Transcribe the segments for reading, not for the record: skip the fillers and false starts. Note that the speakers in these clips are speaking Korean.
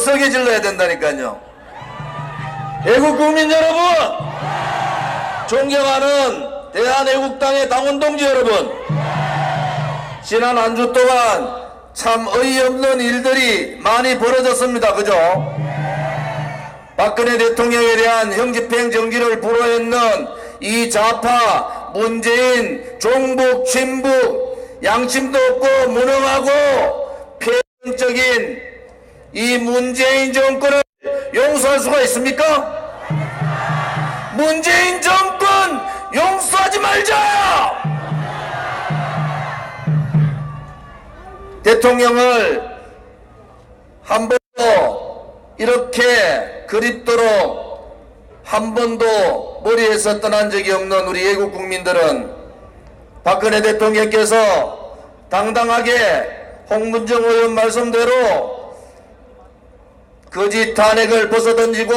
세게 질러야 된다니까요. 애국 국민 여러분, 존경하는 대한애국당의 당원동지 여러분, 지난 한 주 동안 참 어이없는 일들이 많이 벌어졌습니다. 그죠? 박근혜 대통령에 대한 형집행 정지를 불허했는 이 좌파, 문재인, 종북, 친북, 양심도 없고 무능하고 폐쇄적인 이 문재인 정권을 용서할 수가 있습니까? 문재인 정권 용서하지 말자! 대통령을 한 번도 이렇게 그립도록 한 번도 머리에서 떠난 적이 없는 우리 애국 국민들은 박근혜 대통령께서 당당하게 홍문정 의원 말씀대로 거짓 탄핵을 벗어던지고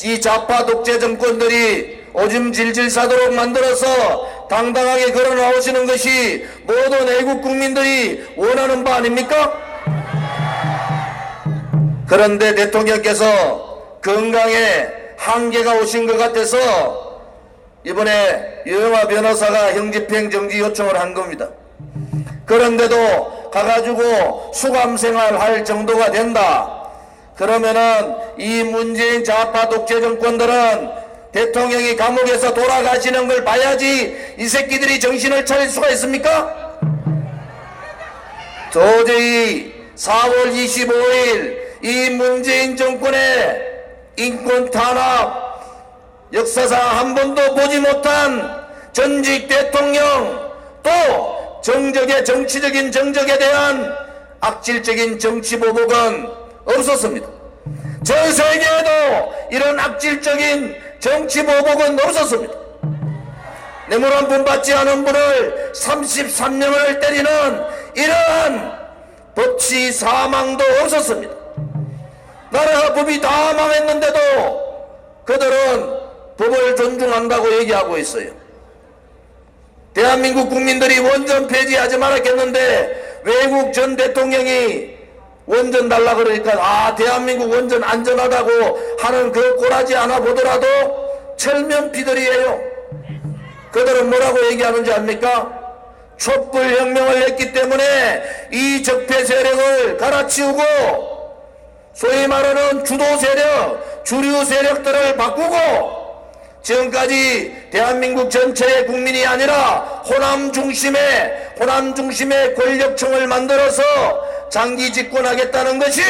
이 좌파 독재 정권들이 오줌 질질 싸도록 만들어서 당당하게 걸어 나오시는 것이 모든 애국 국민들이 원하는 바 아닙니까? 그런데 대통령께서 건강에 한계가 오신 것 같아서 이번에 유영하 변호사가 형집행 정지 요청을 한 겁니다. 그런데도 가가지고 수감생활 할 정도가 된다. 그러면은 이 문재인 좌파 독재 정권들은 대통령이 감옥에서 돌아가시는 걸 봐야지 이 새끼들이 정신을 차릴 수가 있습니까? 도저히 4월 25일 이 문재인 정권의 인권 탄압, 역사상 한 번도 보지 못한 전직 대통령, 또 정적의 정치적인 정적에 대한 악질적인 정치 보복은 없었습니다. 전 세계에도 이런 악질적인 정치 보복은 없었습니다. 뇌물 한 푼 받지 않은 분을 33명을 때리는 이러한 법치 사망도 없었습니다. 나라가 법이 다 망했는데도 그들은 법을 존중한다고 얘기하고 있어요. 대한민국 국민들이 원전 폐지하지 말았겠는데 외국 전 대통령이 원전 달라 그러니까 대한민국 원전 안전하다고 하는 그 꼬라지 하나 보더라도 철면피들이에요. 그들은 뭐라고 얘기하는지 압니까? 촛불혁명을 했기 때문에 이 적폐 세력을 갈아치우고 소위 말하는 주도 세력, 주류 세력들을 바꾸고 지금까지 대한민국 전체의 국민이 아니라 호남 중심의 권력층을 만들어서 장기 집권하겠다는 것이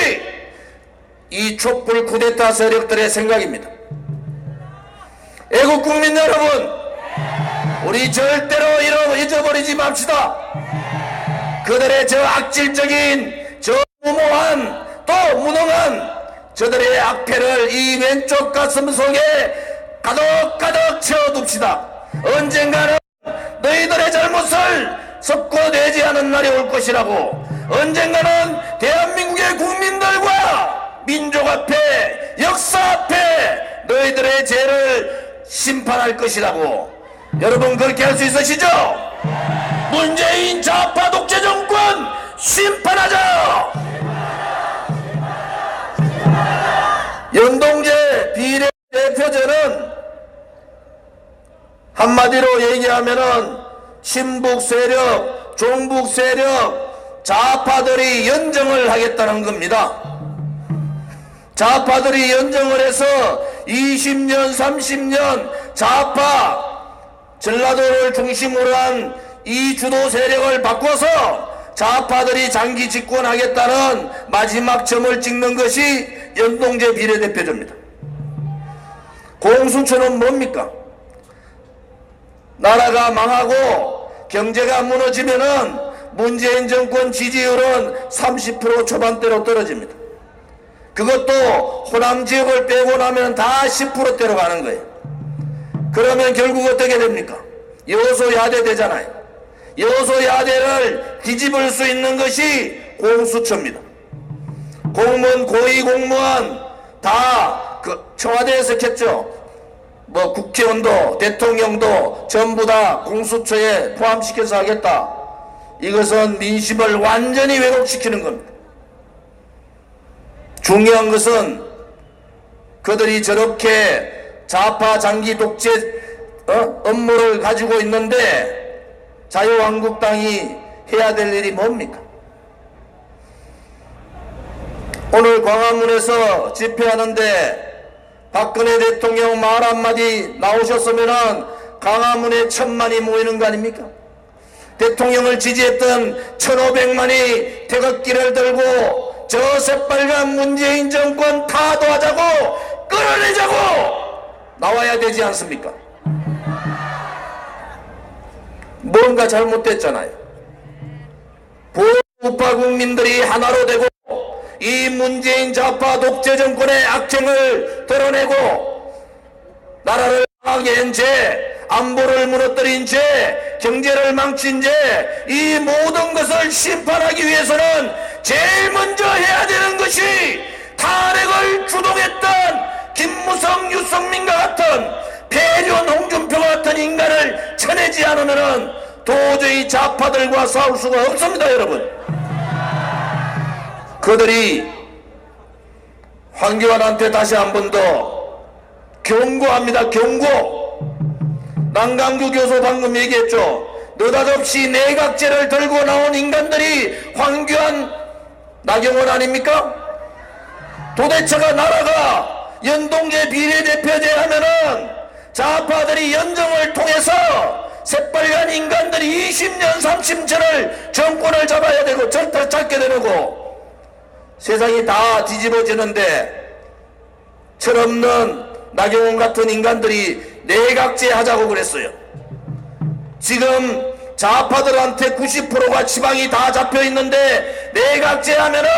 이 촛불 쿠데타 세력들의 생각입니다. 애국 국민 여러분, 우리 절대로 잊어버리지 맙시다. 그들의 저 악질적인, 저 무모한, 또 무능한 저들의 악패를 이 왼쪽 가슴 속에 가득가득 채워둡시다. 언젠가는 너희들의 잘못을 섞어내지 않은 날이 올 것이라고, 언젠가는 대한민국의 국민들과 민족 앞에, 역사 앞에 너희들의 죄를 심판할 것이라고. 여러분 그렇게 할 수 있으시죠? 문재인 좌파 독재 정권 심판하자! 연동제 비례대표제는 한마디로 얘기하면은 친북 세력, 종북 세력, 좌파들이 연정을 하겠다는 겁니다. 좌파들이 연정을 해서 20년, 30년 좌파, 전라도를 중심으로 한 이 주도 세력을 바꿔서 좌파들이 장기 집권하겠다는 마지막 점을 찍는 것이 연동제 비례대표제입니다. 공수처는 뭡니까? 나라가 망하고 경제가 무너지면은 문재인 정권 지지율은 30% 초반대로 떨어집니다. 그것도 호남 지역을 빼고 나면 다 10%대로 가는 거예요. 그러면 결국 어떻게 됩니까? 여소야대 되잖아요. 여소야대를 뒤집을 수 있는 것이 공수처입니다. 공무원, 고위공무원 다 청와대에서 켰죠. 뭐 국회의원도 대통령도 전부 다 공수처에 포함시켜서 하겠다. 이것은 민심을 완전히 왜곡시키는 겁니다. 중요한 것은 그들이 저렇게 좌파 장기 독재 업무를 가지고 있는데 자유한국당이 해야 될 일이 뭡니까? 오늘 광화문에서 집회하는데 박근혜 대통령 말 한마디 나오셨으면은 광화문에 1000만이 모이는 거 아닙니까? 대통령을 지지했던 1500만이 태극기를 들고 저 새빨간 문재인 정권 타도하자고 끌어내자고 나와야 되지 않습니까? 뭔가 잘못됐잖아요. 보수파 국민들이 하나로 되고 이 문재인 좌파 독재 정권의 악행을 드러내고 나라를 망하게 한 죄, 안보를 무너뜨린 죄, 경제를 망친 죄, 이 모든 것을 심판하기 위해서는 제일 먼저 해야 되는 것이 탄핵을 주동했던 김무성, 유승민과 같은 배련, 홍준표와 같은 인간을 쳐내지 않으면 도저히 좌파들과 싸울 수가 없습니다. 여러분, 그들이 황교안한테 다시 한 번 더 경고합니다. 경고. 남강규 교수 방금 얘기했죠. 느닷없이 내각제를 들고 나온 인간들이 황교안, 나경원 아닙니까? 도대체가 나라가 연동제 비례대표제 하면은 좌파들이 연정을 통해서 새빨간 인간들이 20년 30년을 정권을 잡아야 되고 절대 잡게 되고 세상이 다 뒤집어지는데 철없는 나경원 같은 인간들이 내각제 하자고 그랬어요. 지금 좌파들한테 90%가 지방이 다 잡혀있는데 내각제 하면은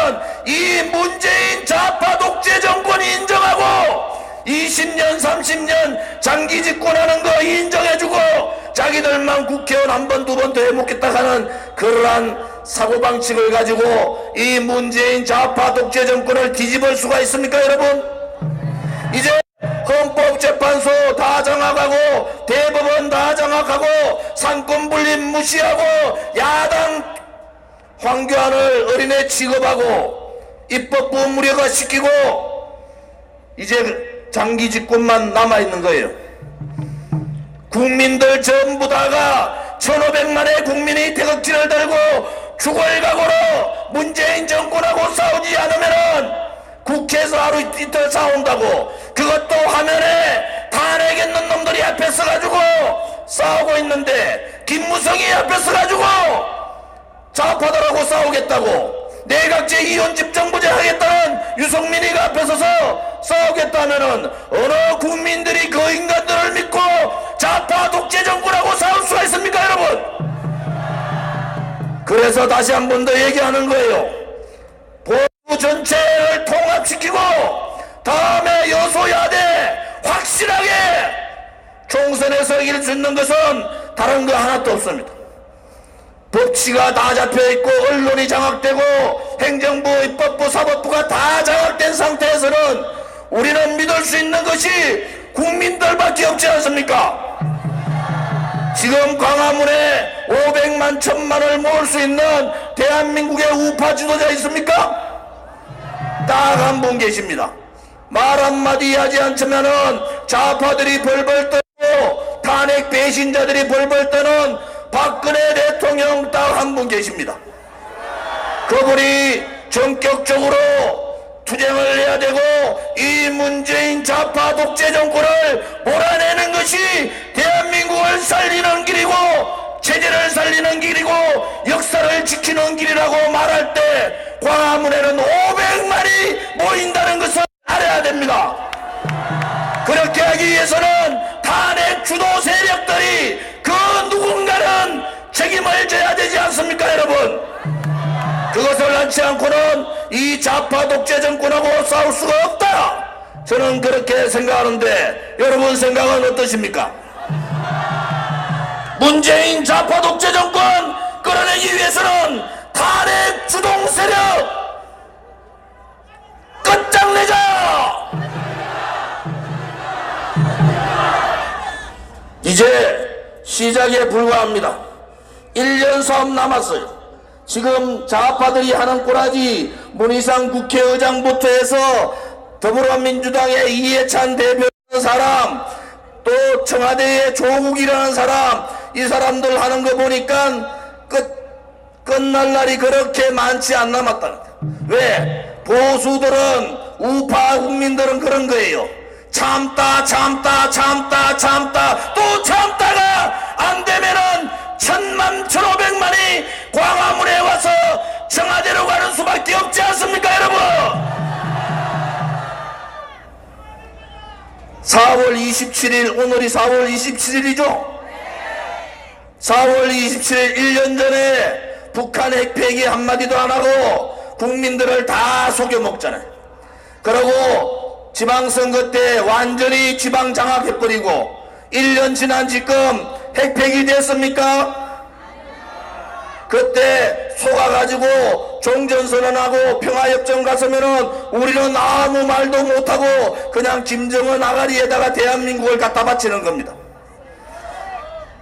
이 문재인 좌파 독재 정권이 인정하고 20년 30년 장기 집권하는 거 인정해주고 자기들만 국회의원 한 번 두 번 더 해먹겠다 하는 그러한 사고방식을 가지고 이 문재인 좌파 독재 정권을 뒤집을 수가 있습니까? 여러분, 이제 헌법재판소 다 장악하고 대법원 다 장악하고 상권분립 무시하고 야당 황교안을 어린애 취급하고 입법부 무력화시키고 이제 장기 집권만 남아있는 거예요. 국민들 전부 다가 1500만의 국민이 태극기를 들고 죽을 각오로 문재인 정권하고 싸우지 않으면은 국회에서 하루 이틀 싸운다고 그것도 화면에 탄핵했는 놈들이 앞에 서가지고 싸우고 있는데 김무성이 앞에 서가지고 좌파들하고 싸우겠다고 내각제 이혼 집정부제 하겠다는 유승민이가 앞에 서서 싸우겠다면은 어느 국민들이 그 인간들을 믿고 좌파 독재 정권하고 싸울 수가 있습니까? 여러분, 그래서 다시 한 번 더 얘기하는 거예요. 보수 전체를 통합시키고 다음에 여소야대 확실하게 총선에서 이길 수 있는 것은 다른 거 하나도 없습니다. 법치가 다 잡혀있고 언론이 장악되고 행정부, 입법부, 사법부가 다 장악된 상태에서는 우리는 믿을 수 있는 것이 국민들밖에 없지 않습니까? 지금 광화문에 500만, 1000만을 모을 수 있는 대한민국의 우파 지도자 있습니까? 딱 한 분 계십니다. 말 한마디 하지 않으면은 좌파들이 벌벌 떠고 탄핵 배신자들이 벌벌 떠는 박근혜 대통령 딱 한 분 계십니다. 그분이 전격적으로 투쟁을 해야 되고 이 문재인 좌파 독재 정권을 몰아내는 것이 대한민국을 살리는 길이고 체제를 살리는 길이고 역사를 지키는 길이라고 말할 때 광화문에는 500만이 모인다는 것을 알아야 됩니다. 그렇게 하기 위해서는 탄핵 주도 세력들이 그 누군가는 책임을 져야 되지 않습니까? 여러분, 그것을 낳지 않고는 이 좌파 독재 정권하고 싸울 수가 없다, 저는 그렇게 생각하는데 여러분 생각은 어떠십니까? 문재인 좌파 독재 정권 끌어내기 위해서는 탄핵 주동 세력 끝장내자! 이제 시작에 불과합니다. 1년 사업 남았어요. 지금 좌파들이 하는 꼬라지 문희상 국회의장부터 해서 더불어민주당의 이해찬 대표라는 사람, 또 청와대의 조국이라는 사람, 이 사람들 하는 거 보니까 끝날 날이 그렇게 많지 않 남았다는 거예요. 왜? 보수들은, 우파 국민들은 그런 거예요. 참다 또 참다가 안 되면은 1000만 1500만이 광화문에 와서 청와대로 가는 수밖에 없지 않습니까, 여러분? 4월 27일, 오늘이 4월 27일이죠? 4월 27일 1년 전에 북한 핵폐기 한마디도 안 하고 국민들을 다 속여먹잖아요. 그러고 지방선거 때 완전히 지방 장악해버리고 1년 지난 지금 핵폐기 됐습니까? 그때 속아가지고 종전선언하고 평화협정 갔으면은 우리는 아무 말도 못하고 그냥 김정은 아가리에다가 대한민국을 갖다 바치는 겁니다.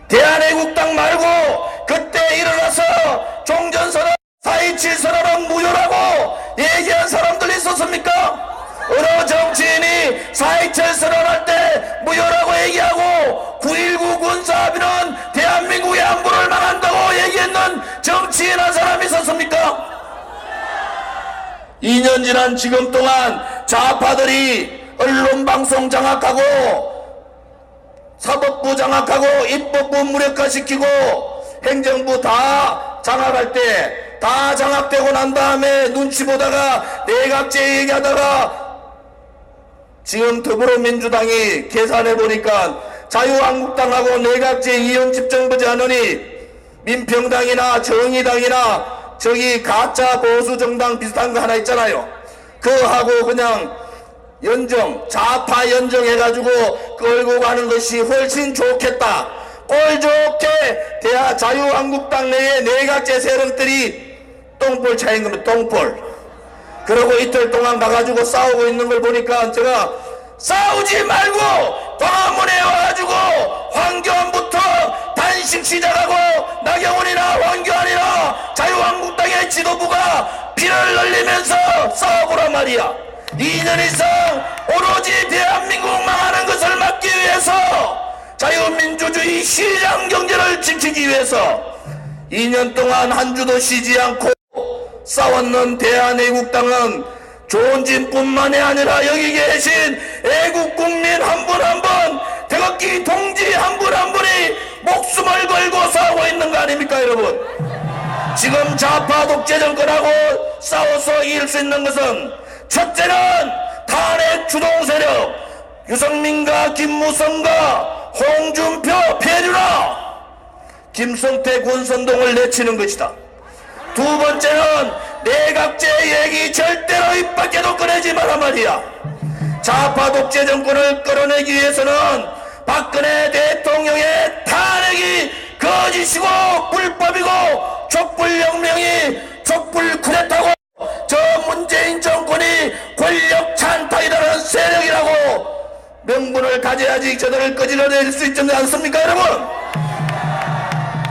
대한애국당 말고 그때 일어나서 종전선언 4.27 선언은 무효라고 얘기한 사람들 있었습니까? 어느 정치인이 4.27 선언할 때 무효라고 얘기하고 9.19 군사합의는 대한민국의 안보를 망한다고 얘기했는 정치인 한 사람이 있었습니까? 2년 지난 지금 동안 좌파들이 언론방송 장악하고 사법부 장악하고 입법부 무력화시키고 행정부 다 장악할 때 다 장악되고 난 다음에 눈치 보다가 내각제 얘기하다가 지금 더불어민주당이 계산해보니까 자유한국당하고 내각제 이연집 정부지 않으니 민평당이나 정의당이나 저기 가짜 보수정당 비슷한 거 하나 있잖아요. 그거하고 그냥 좌파 연정해가지고 끌고 가는 것이 훨씬 좋겠다. 꼴 좋게 자유한국당 내의 내각제 세력들이 똥볼 차인 겁니다. 똥볼. 그러고 이틀 동안 가가지고 싸우고 있는 걸 보니까 제가 싸우지 말고 광화문에 와가지고 황교안부터 단식 시작하고 나경원이나 황교안이나 자유한국당의 지도부가 피를 흘리면서 싸워보란 말이야. 2년 이상 오로지 대한민국 망하는 것을 막기 위해서 자유민주주의 시장 경제를 지키기 위해서 2년 동안 한 주도 쉬지 않고 싸웠는 대한애국당은 조은진뿐만이 아니라 여기 계신 애국국민 한 분 한 분, 태극기 동지 한 분 한 분이 목숨을 걸고 싸우고 있는 거 아닙니까, 여러분? 지금 좌파 독재 정권하고 싸워서 이길 수 있는 것은 첫째는 탄핵 주동 세력 유승민과 김무성과 홍준표, 배류나 김성태 권선동을 내치는 것이다. 두 번째는 내각제 얘기 절대로 입 밖에도 꺼내지 마라 말이야. 좌파 독재 정권을 끌어내기 위해서는 박근혜 대통령의 탄핵이 거짓이고 불법이고 촛불혁명이 촛불 쿠데타고 저 문재인 정권이 권력 찬탈이라는 세력이라고 명분을 가져야지 저들을 끄집어낼 수 있지 않습니까, 여러분?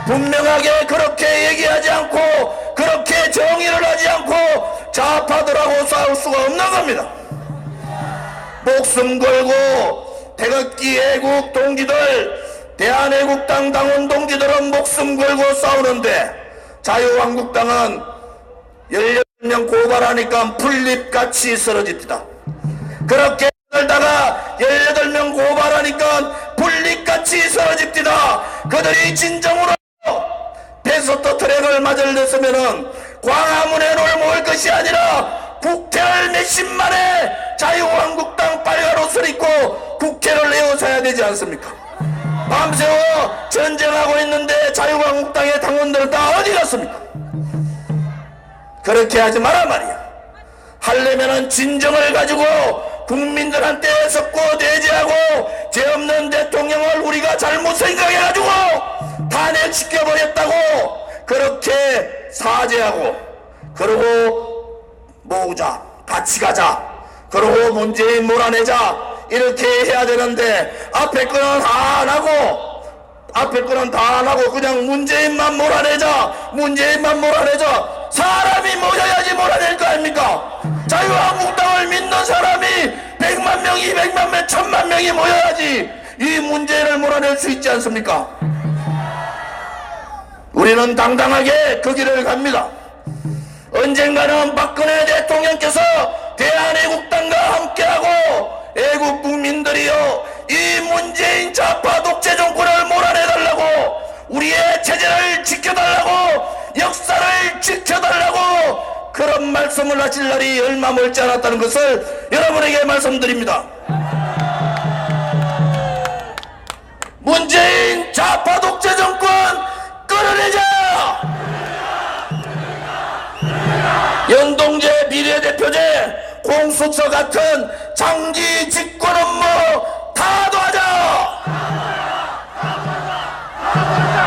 분명하게 그렇게 얘기하지 않고 그렇게 정의를 하지 않고 좌파들하고 싸울 수가 없는 겁니다. 목숨 걸고 태극기 애국 동지들, 대한애국당 당원 동지들은 목숨 걸고 싸우는데 자유한국당은 18명 고발하니까 풀잎같이 쓰러집니다. 그렇게 들다가 18명 고발하니까 풀잎같이 쓰러집니다. 그들이 진정으로 패스트 트랙을 맞을 냈으면은 광화문에 모일 것이 아니라 국회를 몇십만에 자유한국당 빨간 옷을 입고 국회를 에워서야 되지 않습니까? 밤새워 전쟁하고 있는데 자유한국당의 당원들은 다 어디 갔습니까? 그렇게 하지 마라 말이야. 하려면은 진정을 가지고 국민들한테 석고 대지하고 죄 없는 대통령을 우리가 잘못 생각해가지고 탄핵시켜버렸다고 그렇게 사죄하고 그러고 모으자, 같이 가자, 그러고 문재인 몰아내자 이렇게 해야 되는데 앞에 거는 다 안 하고 그냥 문재인만 몰아내자 사람이 모여야지 몰아낼 거 아닙니까? 자유한국당을 믿는 사람이 100만 명, 200만 명, 1000만 명이 모여야지 이 문제를 몰아낼 수 있지 않습니까? 우리는 당당하게 그 길을 갑니다. 언젠가는 박근혜 대통령께서 대한애국당과 함께하고 애국 국민들이여 이 문재인 좌파 독재 정권을 몰아내달라고, 우리의 체제를 지켜달라고, 역사를 지켜달라고 그런 말씀을 하실 날이 얼마 멀지 않았다는 것을 여러분에게 말씀드립니다. 문재인 좌파 독재 정권 끌어내자! 연동제, 비례대표제, 공수처 같은 장기 집권 업무 다 도와자!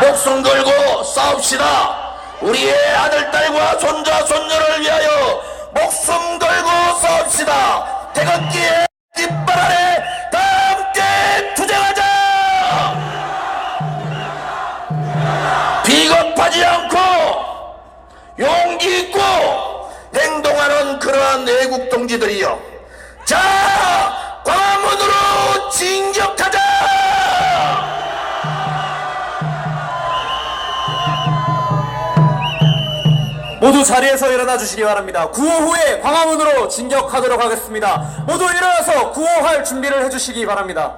목숨 걸고 싸웁시다. 우리의 아들, 딸과 손자, 손녀를 위하여 목숨 걸고 싸웁시다. 태극기의 깃발 아래 다 함께 투쟁하자! 비겁하지 않고 용기 있고 행동하는 그러한 애국 동지들이여, 자, 광화문으로 진격하자! 모두 자리에서 일어나 주시기 바랍니다. 구호 후에 광화문으로 진격하도록 하겠습니다. 모두 일어나서 구호할 준비를 해주시기 바랍니다.